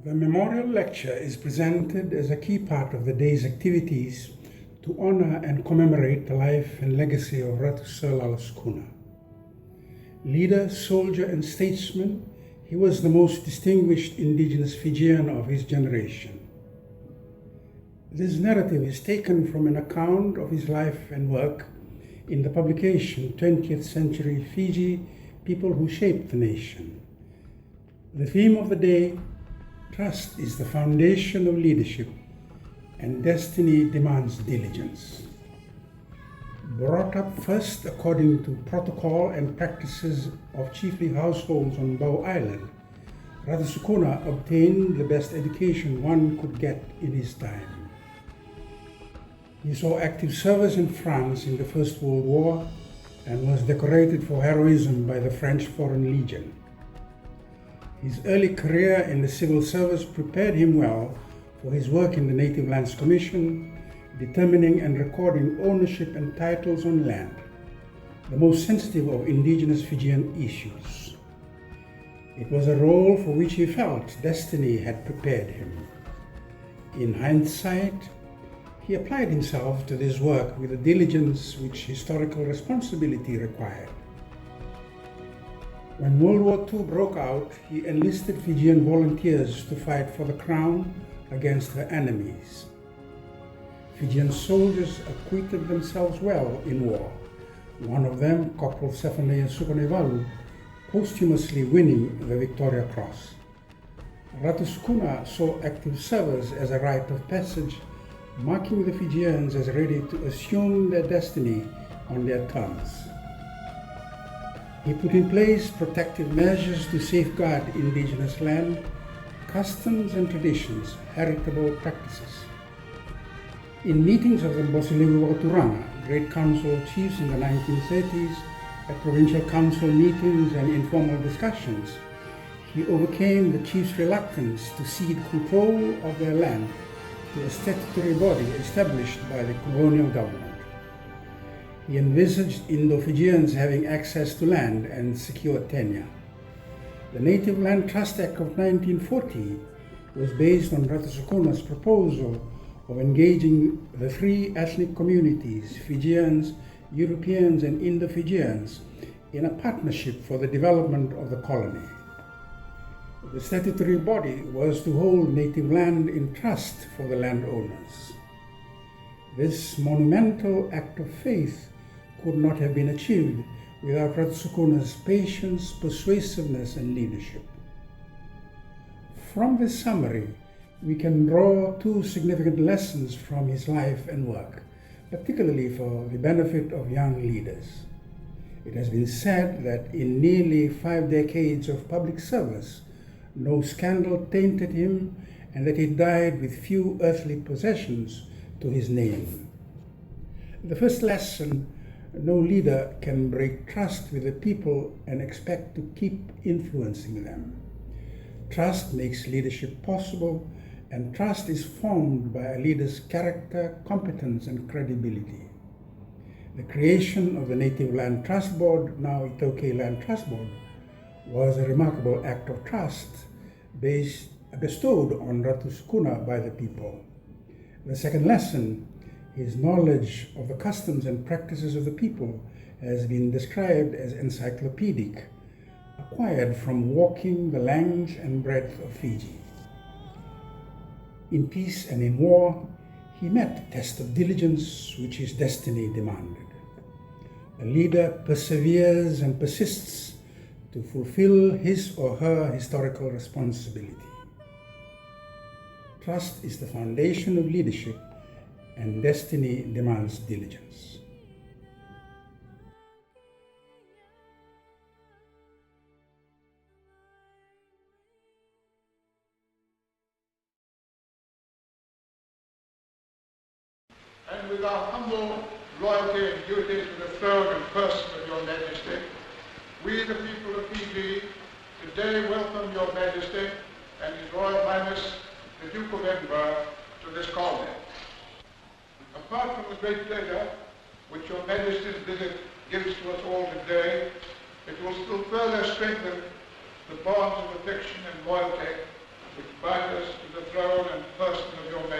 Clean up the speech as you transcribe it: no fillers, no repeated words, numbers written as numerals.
The memorial lecture is presented as a key part of the day's activities to honor and commemorate the life and legacy of Ratu Sir Lala Sukuna. Leader, soldier and statesman, he was the most distinguished indigenous Fijian of his generation. This narrative is taken from an account of his life and work in the publication 20th Century Fiji, People Who Shaped the Nation. The theme of the day: trust is the foundation of leadership, and destiny demands diligence. Brought up first according to protocol and practices of chiefly households on Bau Island, Ratu Sukuna obtained the best education one could get in his time. He saw active service in France in the First World War and was decorated for heroism by the French Foreign Legion. His early career in the civil service prepared him well for his work in the Native Lands Commission, determining and recording ownership and titles on land, the most sensitive of indigenous Fijian issues. It was a role for which he felt destiny had prepared him. In hindsight, he applied himself to this work with the diligence which historical responsibility required. When World War II broke out, he enlisted Fijian volunteers to fight for the crown against her enemies. Fijian soldiers acquitted themselves well in war, one of them, Corporal Stephania Sukunevalu, posthumously winning the Victoria Cross. Ratu Sukuna saw active service as a rite of passage, marking the Fijians as ready to assume their destiny on their terms. He put in place protective measures to safeguard indigenous land, customs and traditions, heritable practices. In meetings of the Mbosilevu Waturanga, Great Council of Chiefs in the 1930s, at provincial council meetings and informal discussions, he overcame the chiefs' reluctance to cede control of their land to a statutory body established by the colonial government. He envisaged Indo-Fijians having access to land and secure tenure. The Native Land Trust Act of 1940 was based on Ratu Sukuna's proposal of engaging the three ethnic communities, Fijians, Europeans and Indo-Fijians, in a partnership for the development of the colony. The statutory body was to hold native land in trust for the landowners. This monumental act of faith could not have been achieved without Ratu Sukuna's patience, persuasiveness and leadership. From this summary, we can draw two significant lessons from his life and work, particularly for the benefit of young leaders. It has been said that in nearly 5 decades of public service, no scandal tainted him, and that he died with few earthly possessions to his name. The first lesson: no leader can break trust with the people and expect to keep influencing them. Trust makes leadership possible, and trust is formed by a leader's character, competence, and credibility. The creation of the Native Land Trust Board, now Itoke Land Trust Board, was a remarkable act of trust bestowed on Ratu Sukuna by the people. The second lesson: his knowledge of the customs and practices of the people has been described as encyclopedic, acquired from walking the length and breadth of Fiji. In peace and in war, he met the test of diligence which his destiny demanded. A leader perseveres and persists to fulfill his or her historical responsibility. Trust is the foundation of leadership, and destiny demands diligence. And with our humble loyalty and duty to the throne and person of your Majesty, we, the people of Fiji, today welcome your Majesty and His Royal Highness, the Duke of Edinburgh, to this colony. Apart from the great pleasure which your Majesty's visit gives to us all today, it will still further strengthen the bonds of affection and loyalty which bind us to the throne and person of your Majesty.